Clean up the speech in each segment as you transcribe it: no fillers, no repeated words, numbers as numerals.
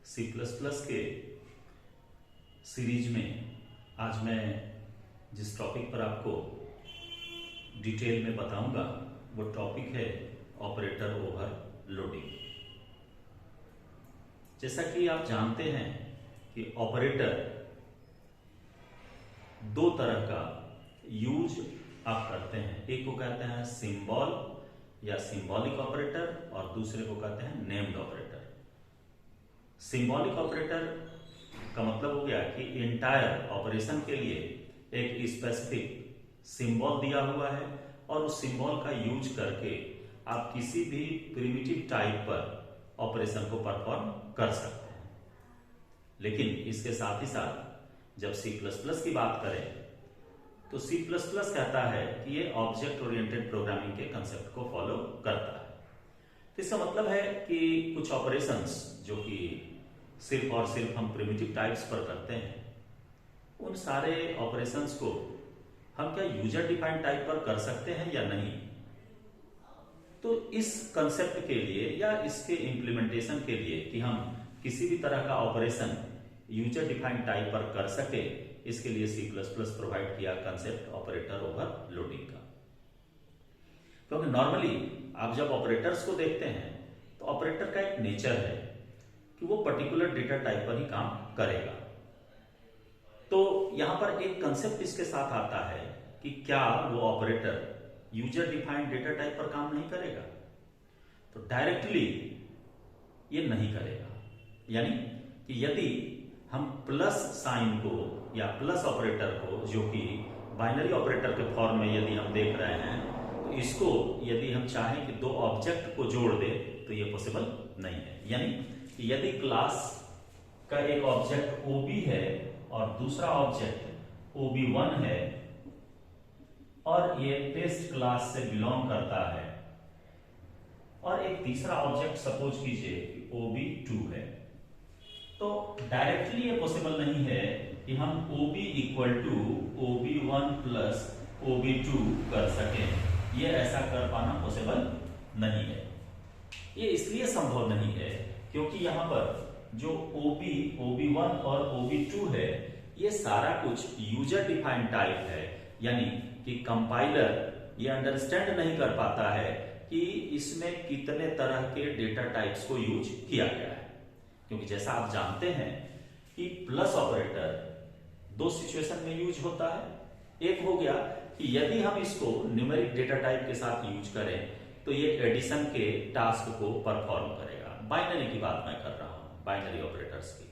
C plus plus के series में आज मैं जिस टॉपिक पर आपको डिटेल में बताऊंगा वो टॉपिक है ऑपरेटर ओवरलोडिंग। जैसा कि आप जानते हैं कि ऑपरेटर दो तरह का यूज आप करते हैं, एक को कहते हैं सिंबल या सिंबॉलिक ऑपरेटर और दूसरे को कहते हैं नेम्ड ऑपरेटर। सिंबॉलिक ऑपरेटर का मतलब हो गया कि इंटायर ऑपरेशन के लिए एक स्पेसिफिक सिंबल दिया हुआ है और उस सिंबल का यूज करके आप किसी भी प्रिमिटिव टाइप पर ऑपरेशन को परफॉर्म कर सकते हैं। लेकिन इसके साथ ही साथ जब C++ की बात करें तो C++ कहता है कि ये ऑब्जेक्ट ओरिएंटेड प्रोग्रामिंग के कंसेप्ट को फॉलो करता है। तो इसका मतलब है कि कुछ ऑपरेशंस जो कि सिर्फ और सिर्फ हम प्रिमिटिव टाइप्स पर करते हैं, उन सारे ऑपरेशंस को हम क्या यूजर डिफाइंड टाइप पर कर सकते हैं या नहीं। तो इस कंसेप्ट के लिए या इसके इम्प्लीमेंटेशन के लिए कि हम किसी भी तरह का ऑपरेशन यूजर डिफाइंड टाइप पर कर सके, इसके लिए C++ प्रोवाइड किया कंसेप्ट ऑपरेटर ओवरलोडिंग का। क्योंकि नॉर्मली आप जब ऑपरेटर्स को देखते हैं तो ऑपरेटर का एक नेचर है कि वो पर्टिकुलर डेटा टाइप पर ही काम करेगा। तो यहां पर एक कंसेप्ट इसके साथ आता है कि क्या वो operator user defined data type पर काम नहीं करेगा। तो डायरेक्टली ये नहीं करेगा, यानी कि यदि हम प्लस साइन को या प्लस ऑपरेटर को, जो कि बाइनरी ऑपरेटर के फॉर्म में यदि हम देख रहे हैं, तो इसको यदि हम चाहें कि दो ऑब्जेक्ट को जोड़ दे तो ये पॉसिबल नहीं है। यानी कि यदि क्लास का एक ऑब्जेक्ट OB है और दूसरा ऑब्जेक्ट OB1 है और ये टेस्ट क्लास से बिलोंग करता है और एक तीसरा ऑब्जेक्ट सपोज कीजिए कि OB2 है, तो डायरेक्टली ये पॉसिबल नहीं है कि हम OB equal to OB1 plus OB2 कर सकें। ये ऐसा कर पाना पॉसिबल नहीं है। ये इसलिए संभव नहीं है क्योंकि यहां पर जो OB1 और OB2 है, ये सारा कुछ यूजर डिफाइंड टाइप है, यानी कि कंपाइलर ये अंडरस्टैंड नहीं कर पाता है कि इसमें कितने तरह के डेटा टाइप्स को यूज किया गया है। क्योंकि जैसा आप जानते हैं कि प्लस ऑपरेटर दो सिचुएशन में यूज होता है। एक हो गया कि यदि हम इसको न्यूमेरिक डेटा टाइप के साथ यूज करें तो ये एडिशन के टास्क को परफॉर्म करेगा। बाइनरी की बात मैं कर रहा हूं, बाइनरी ऑपरेटर्स की।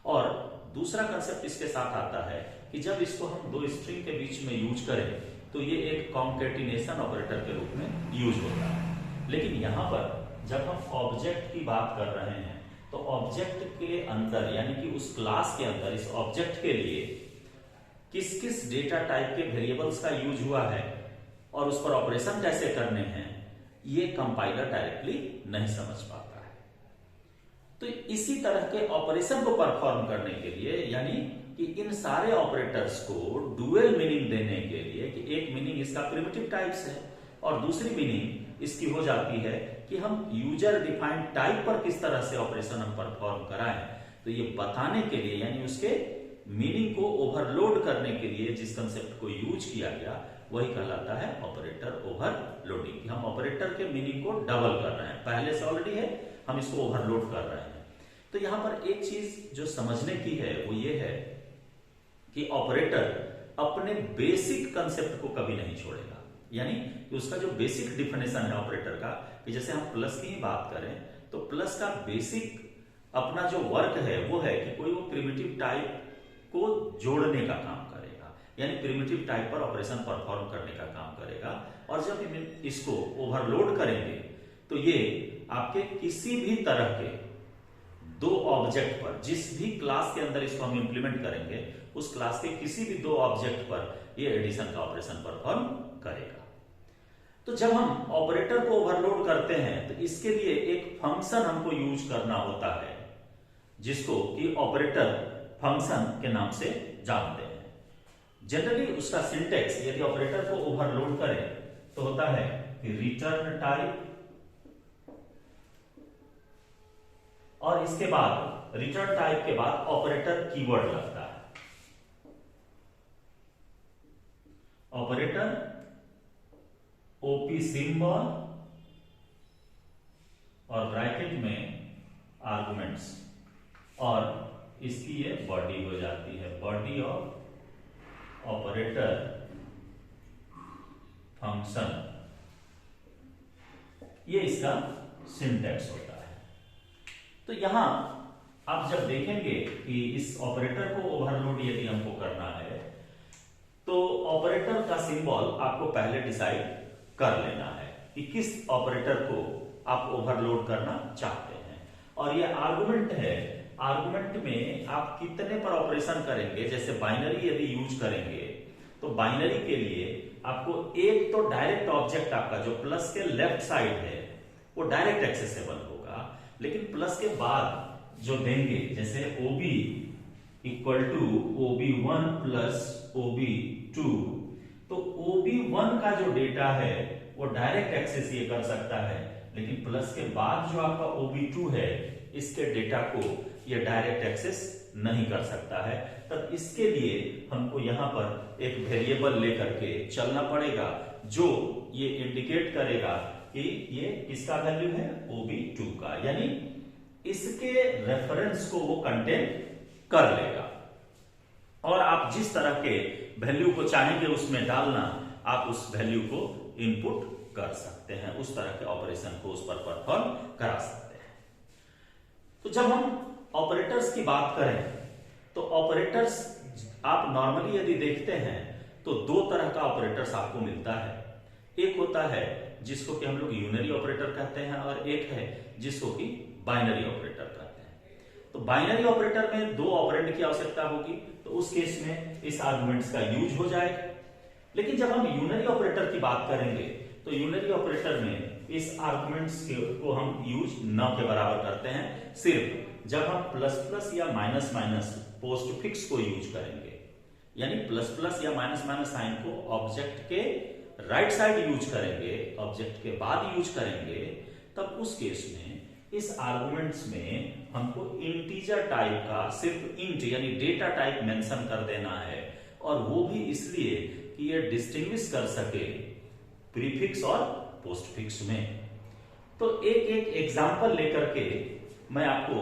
और दूसरा कंसेप्ट इसके साथ आता है कि जब इसको हम दो स्ट्रिंग के बीच में यूज करें तो ये एक कॉन्केटिनेशन ऑपरेटर के रूप में यूज होता है। लेकिन यहां पर जब हम ऑब्जेक्ट की बात कर रहे हैं तो ऑब्जेक्ट के अंदर, यानी कि उस क्लास के अंदर इस ऑब्जेक्ट के लिए किस किस डेटा टाइप के वेरिएबल्स का यूज हुआ है और उस पर ऑपरेशन कैसे करने हैं, ये कंपाइलर डायरेक्टली नहीं समझ पाता है। तो इसी तरह के ऑपरेशन को परफॉर्म करने के लिए, यानी कि इन सारे ऑपरेटर्स को डुअल मीनिंग देने के लिए कि एक मीनिंग इसका प्रिमिटिव टाइप्स है और दूसरी मीनिंग इसकी हो जाती है कि हम यूजर डिफाइंड टाइप पर किस तरह से ऑपरेशन हम परफॉर्म कराएं, तो ये बताने के लिए, यानी उसके मीनिंग को ओवरलोड करने के लिए जिस कंसेप्ट को यूज किया गया वही कहलाता है ऑपरेटर ओवरलोडिंग। हम ऑपरेटर के मीनिंग को डबल कर रहे हैं, पहले से ऑलरेडी है, हम इसको ओवरलोड कर रहे हैं। तो यहां पर एक चीज जो समझने की है वो ये है कि ऑपरेटर अपने बेसिक कंसेप्ट को कभी नहीं छोड़ेगा। यानी कि उसका जो बेसिक डिफिनेशन है ऑपरेटर का, कि जैसे हम प्लस की ही बात करें तो प्लस का बेसिक अपना जो वर्क है वो है कि कोई वो प्रिमिटिव टाइप को जोड़ने का काम करेगा, यानी प्रिमिटिव टाइप पर ऑपरेशन परफॉर्म करने का काम करेगा। और जब इसको ओवरलोड करेंगे तो ये आपके किसी भी तरह के दो ऑब्जेक्ट पर, जिस भी क्लास के अंदर इसको हम इंप्लीमेंट करेंगे, उस क्लास के किसी भी दो ऑब्जेक्ट पर ये एडिशन का ऑपरेशन परफॉर्म करेगा। तो जब हम ऑपरेटर को ओवरलोड करते हैं तो इसके लिए एक फंक्शन हमको यूज करना होता है जिसको कि ऑपरेटर फंक्शन के नाम से जानते हैं। जनरली उसका सिंटेक्स यदि ऑपरेटर को ओवरलोड करें तो होता है कि रिटर्न टाइप और इसके बाद रिटर्न टाइप के बाद ऑपरेटर कीवर्ड लगता है। ऑपरेटर ओपी सिंबल और ब्रैकेट में आर्गुमेंट्स, और इसकी ये बॉडी हो जाती है, बॉडी ऑफ ऑपरेटर फंक्शन। ये इसका सिंटैक्स होता है। तो यहां आप जब देखेंगे कि इस ऑपरेटर को ओवरलोड यदि हमको करना है तो ऑपरेटर का सिंबल आपको पहले डिसाइड कर लेना है कि किस ऑपरेटर को आप ओवरलोड करना चाहते हैं। और ये आर्गुमेंट है, आर्गुमेंट में आप कितने पर ऑपरेशन करेंगे। जैसे बाइनरी यदि यूज करेंगे तो बाइनरी के लिए आपको एक तो डायरेक्ट ऑब्जेक्ट आपका जो प्लस के लेफ्ट साइड है वो डायरेक्ट एक्सेसिबल होगा, लेकिन प्लस के बाद जो देंगे जैसे OB equal to OB1 plus OB2, तो OB1 का जो डेटा है वो डायरेक्ट एक्सेस ये कर सकता है, लेकिन प्लस के बाद जो आपका OB2 है इसके डेटा को ये डायरेक्ट एक्सेस नहीं कर सकता है। तब इसके लिए हमको यहां पर एक वेरिएबल लेकर के चलना पड़ेगा जो ये इंडिकेट करेगा कि ये किसका वैल्यू है, OB2 का, यानी इसके रेफरेंस को वो कंटेन कर लेगा। और आप जिस तरह के वैल्यू को चाहेंगे उसमें डालना, आप उस वैल्यू को इनपुट कर सकते हैं, उस तरह के ऑपरेशन को उस पर परफॉर्म करा सकते हैं। तो जब हम ऑपरेटर्स की बात करें तो ऑपरेटर्स आप नॉर्मली यदि देखते हैं तो दो तरह का ऑपरेटर्स आपको मिलता है। एक होता है जिसको कि हम लोग यूनरी ऑपरेटर कहते हैं और एक है जिसको कि बाइनरी ऑपरेटर कहते हैं। तो बाइनरी ऑपरेटर में दो ऑपरेंड की आवश्यकता होगी, तो उस केस में इस आर्गुमेंट्स का यूज हो जाएगा। लेकिन जब हम यूनरी ऑपरेटर की बात करेंगे तो यूनरी ऑपरेटर में इस आर्गुमेंट्स को हम यूज न के बराबर करते हैं, सिर्फ जब हम प्लस प्लस या माइनस माइनस पोस्ट फिक्स को यूज करेंगे, यानी प्लस प्लस या माइनस माइनस साइन को ऑब्जेक्ट के राइट साइड यूज करेंगे, ऑब्जेक्ट के बाद यूज करेंगे, तब उस केस में इस आर्गुमेंट्स में हमको इंटीजर टाइप का सिर्फ इंट यानी डेटा टाइप मेंशन कर देना है, और वो भी इसलिए कि ये डिस्टिंग्विश कर सके प्रीफिक्स और पोस्टफिक्स में। तो एक एक एग्जांपल लेकर के मैं आपको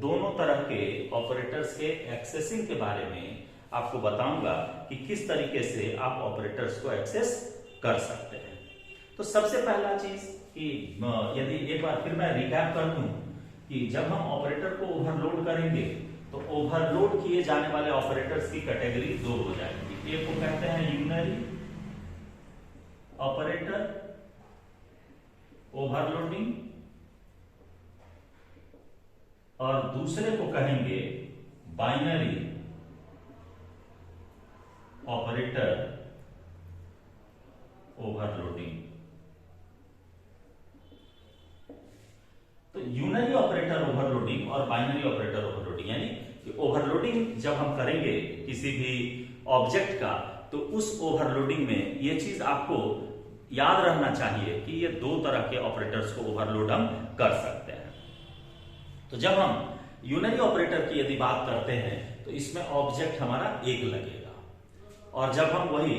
दोनों तरह के ऑपरेटर्स के एक्सेसिंग के बारे में आपको बताऊंगा कि किस तरीके से आप ऑपरेटर्स को एक्सेस कर सकते हैं। तो सबसे पहला चीज कि यदि एक बार फिर मैं रिकैप कर दूं कि जब हम ऑपरेटर को ओवरलोड करेंगे तो ओवरलोड किए जाने वाले ऑपरेटर्स की कैटेगरी दो हो जाएगी। एक को कहते हैं यूनरी ऑपरेटर ओवरलोडिंग, और दूसरे को कहेंगे बाइनरी ऑपरेटर ओवरलोडिंग। तो यूनरी ऑपरेटर ओवरलोडिंग और बाइनरी ऑपरेटर ओवरलोडिंग, यानी कि ओवरलोडिंग जब हम करेंगे किसी भी ऑब्जेक्ट का तो उस ओवरलोडिंग में यह चीज आपको याद रहना चाहिए कि ये दो तरह के ऑपरेटर्स को ओवरलोड हम कर सकते हैं। तो जब हम यूनरी ऑपरेटर की यदि बात करते हैं तो इसमें ऑब्जेक्ट हमारा एक लगेगा, और जब हम वही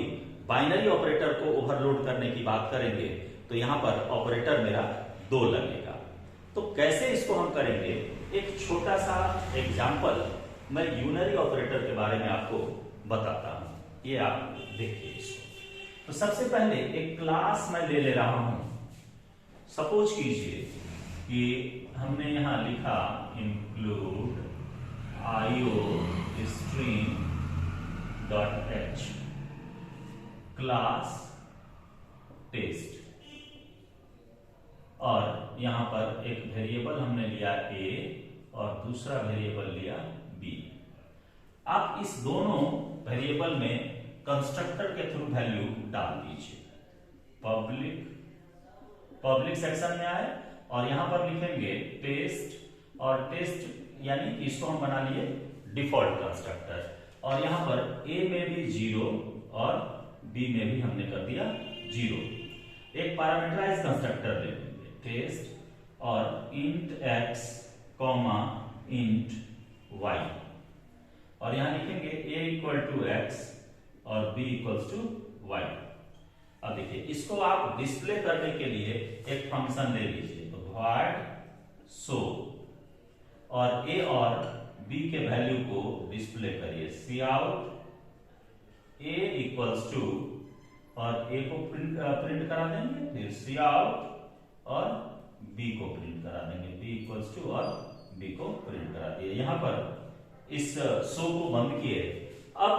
बाइनरी ऑपरेटर को ओवरलोड करने की बात करेंगे तो यहां पर ऑपरेटर मेरा दो लगेगा। तो कैसे इसको हम करेंगे, एक छोटा सा एग्जांपल मैं यूनरी ऑपरेटर के बारे में आपको बताता हूं, ये आप देखिए इसको। तो सबसे पहले एक क्लास मैं ले रहा हूं। सपोज कीजिए कि हमने यहां लिखा इंक्लूड iostream.h क्लास टेस्ट, और यहां पर एक वेरिएबल हमने लिया a और दूसरा वेरिएबल लिया b। आप इस दोनों वेरिएबल में कंस्ट्रक्टर के थ्रू वैल्यू डाल दीजिए। पब्लिक सेक्शन में आए और यहां पर लिखेंगे टेस्ट, और टेस्ट यानी इसको हम बना लिए डिफॉल्ट कंस्ट्रक्टर, और यहां पर a में भी 0 और b में भी हमने कर दिया 0। एक पैरामीटराइज कंस्ट्रक्टर ले लेंगे टेस्ट और int x comma int y, और यहां लिखेंगे a इक्वल टू एक्स और b इक्वल्स टू y। अब देखिए इसको आप डिस्प्ले करने के लिए एक फंक्शन ले लीजिए, तो void show और a और b के वैल्यू को डिस्प्ले करिए, cout a इक्वल्स टू और a को प्रिंट करा देंगे, फिर cout और b को प्रिंट करा देंगे, b इक्वल्स टू और b को प्रिंट करा दिए। यहां पर इस शो को बंद किए। अब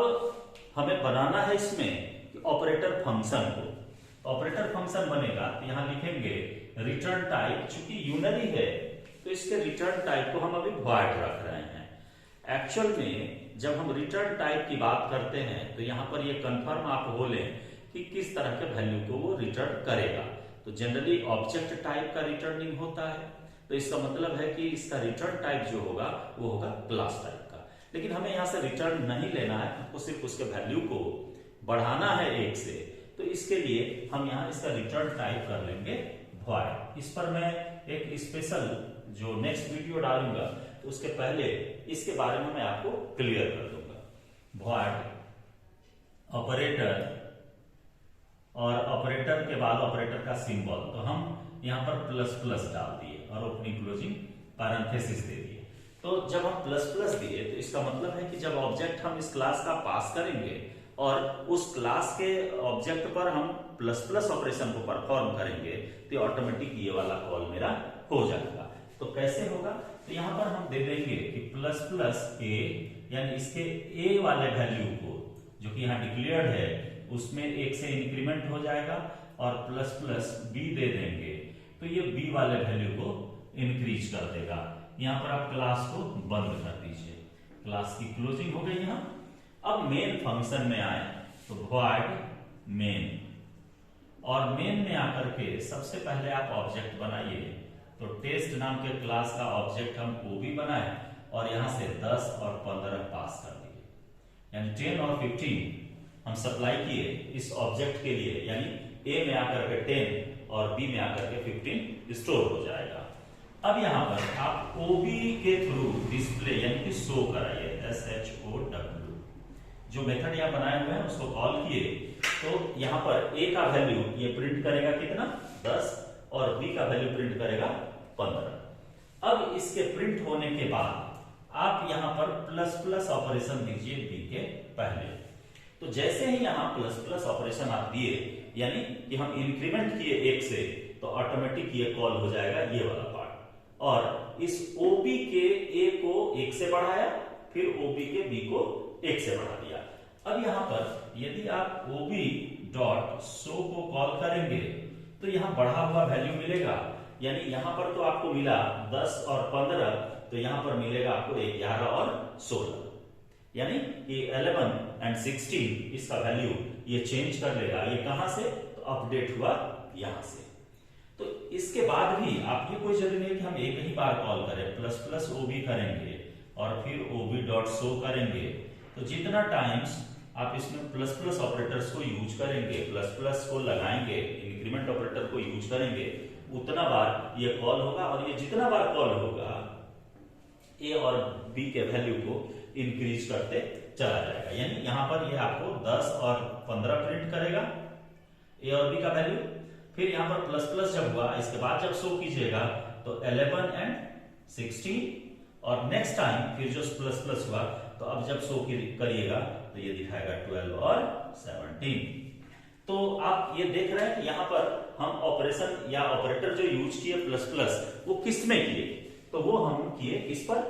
हमें बनाना है इसमें ऑपरेटर फंक्शन को। ऑपरेटर फंक्शन बनेगा तो यहां लिखेंगे रिटर्न टाइप, चूंकि यूनरी है तो इसके रिटर्न टाइप को हम अभी void रख रहे हैं। एक्चुअल में जब हम रिटर्न टाइप की बात करते हैं तो यहां पर ये कंफर्म आप हो लें कि किस तरह के वैल्यू को वो रिटर्न करेगा। तो जनरली ऑब्जेक्ट टाइप का रिटर्निंग होता है, तो इसका मतलब है कि इसका रिटर्न टाइप जो होगा वो होगा क्लास टाइप का। लेकिन हमें यहां से रिटर्न नहीं लेना है, हमको सिर्फ उसके वैल्यू को बढ़ाना है एक से, तो इसके लिए हम यहां इसका रिटर्न टाइप कर लेंगे void। इस पर मैं एक स्पेशल जो नेक्स्ट वीडियो डालूंगा तो उसके पहले इसके बारे में मैं आपको क्लियर कर दूंगा। void ऑपरेटर और ऑपरेटर के बाद ऑपरेटर का सिंबल, तो हम यहां पर प्लस प्लस डाल दिए और ओपनिंग क्लोजिंग पैरेंथेसिस दे दिए। तो जब हम प्लस प्लस दिए तो इसका मतलब है कि जब ऑब्जेक्ट हम इस क्लास का पास करेंगे और उस क्लास के ऑब्जेक्ट पर हम प्लस प्लस ऑपरेशन को परफॉर्म करेंगे तो ऑटोमेटिक ये वाला कॉल मेरा हो जाएगा। तो कैसे होगा, तो यहां पर हम दे देंगे कि प्लस प्लस ए, यानी इसके ए वाले वैल्यू को जो कि यहां डिक्लेयर्ड है उसमें एक से इंक्रीमेंट हो जाएगा, और प्लस प्लस बी दे देंगे तो ये बी वाले वैल्यू को इंक्रीज कर देगा। यहां पर आप क्लास को बंद कर दीजिए, क्लास की क्लोजिंग हो गई यहां। अब मेन फंक्शन में आए तो void मेन, और मेन में आकर के सबसे पहले आप ऑब्जेक्ट बनाइए। तो टेस्ट नाम के क्लास का ऑब्जेक्ट हम ओबी बनाए और यहां से 10 और 15 पास कर दिए, यानी 10 और 15 हम सप्लाई किए इस ऑब्जेक्ट के लिए, यानी ए में आकर के 10 और बी में आकर के 15 स्टोर हो जाएगा। अब यहां पर आप ओबी के थ्रू डिस्प्ले यानी कि शो कराइए, SHOW जो मेथड यहां बनाए हुए हैं उसको कॉल किए, तो यहां पर ए का वैल्यू ये प्रिंट करेगा कितना 10 और बी का वैल्यू प्रिंट करेगा 15। अब इसके प्रिंट होने के बाद आप यहां पर प्लस प्लस ऑपरेशन दीजिए बी के पहले। तो जैसे ही यहां प्लस प्लस ऑपरेशन आप दिए, यानी कि हम इंक्रीमेंट किए एक से, तो ऑटोमेटिक ये कॉल हो जाएगा ये वाला पार्ट, और इस ओबी के ए को 1 से बढ़ाया, फिर ओबी के बी को 1 से बढ़ा दिया। अब यहां पर यदि आप ओबी डॉट शो को कॉल करेंगे तो यहां बढ़ा हुआ वैल्यू मिलेगा, यानी यहां पर तो आपको मिला 10 और 15, तो यहां पर मिलेगा आपको 11 और 16, यानी कि 11 एंड 16 इसका वैल्यू ये चेंज कर लेगा। ये कहां से, तो अपडेट हुआ यहां से। तो इसके बाद भी आप ये कोई जरूरी नहीं कि हम एक ही बार कॉल करें, प्लस प्लस ओबी करेंगे और फिर ओबी डॉट शो करेंगे। तो जितना टाइम्स आप इसमें प्लस प्लस ऑपरेटर्स को यूज करेंगे, प्लस प्लस को लगाएंगे, इंक्रीमेंट ऑपरेटर को यूज करेंगे, उतना बार ये कॉल होगा, और ये जितना बार कॉल होगा ए और बी के वैल्यू को इंक्रीज करते चला जाएगा। यानी यहां पर ये आपको 10 और 15 प्रिंट करेगा ए और बी का वैल्यू। फिर यहां पर प्लस प्लस जब हुआ, इसके बाद जब शो कीजिएगा तो 11 एंड 16, और नेक्स्ट टाइम फिर जो प्लस प्लस हुआ तो अब जब शो करिएगा तो ये दिखाएगा 12 और 17। तो आप ये देख रहे हैं कि यहां पर हम ऑपरेशन या ऑपरेटर जो यूज किए प्लस प्लस, वो किस में किए, तो वो हम किए इस पर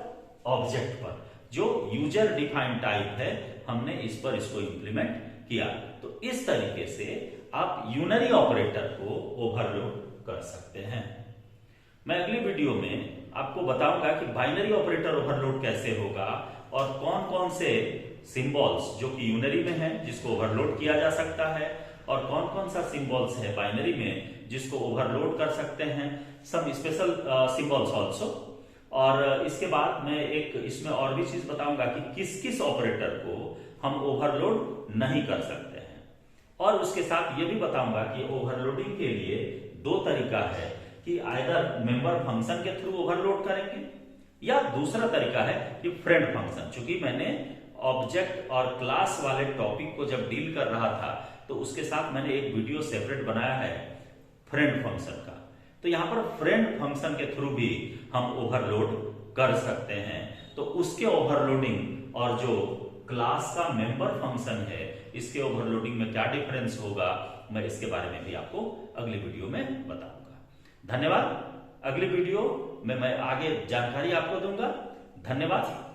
ऑब्जेक्ट पर, जो यूजर डिफाइंड टाइप है, हमने इस पर इसको इंप्लीमेंट किया। तो इस तरीके से आप यूनरी ऑपरेटर को ओवरलोड कर सकते हैं। मैं अगली वीडियो में आपको बताऊंगा कि बाइनरी ऑपरेटर ओवरलोड कैसे होगा, और कौन कौन से सिंबल्स जो कि यूनरी में है जिसको ओवरलोड किया जा सकता है, और कौन कौन सा सिंबल्स है बाइनरी में जिसको ओवरलोड कर सकते हैं, सब स्पेशल सिंबल्स आल्सो। और इसके बाद मैं एक इसमें और भी चीज बताऊंगा कि किस किस ऑपरेटर को हम ओवरलोड नहीं कर सकते हैं, और उसके साथ ये भी बताऊंगा कि ओवरलोडिंग के लिए 2 तरीका है कि आइदर मेंबर फंक्शन के थ्रू ओवरलोड करेंगे या दूसरा तरीका है कि फ्रेंड फंक्शन। चूंकि मैंने ऑब्जेक्ट और क्लास वाले टॉपिक को जब डील कर रहा था तो उसके साथ मैंने एक वीडियो सेपरेट बनाया है फ्रेंड फंक्शन का। तो यहां पर फ्रेंड फंक्शन के थ्रू भी हम ओवरलोड कर सकते हैं। तो उसके ओवरलोडिंग और जो क्लास का मेंबर फंक्शन है इसके ओवरलोडिंग में क्या डिफरेंस होगा, मैं इसके बारे में भी आपको अगली वीडियो में बताऊंगा। धन्यवाद। अगली वीडियो में मैं आगे जानकारी आपको दूंगा। धन्यवाद।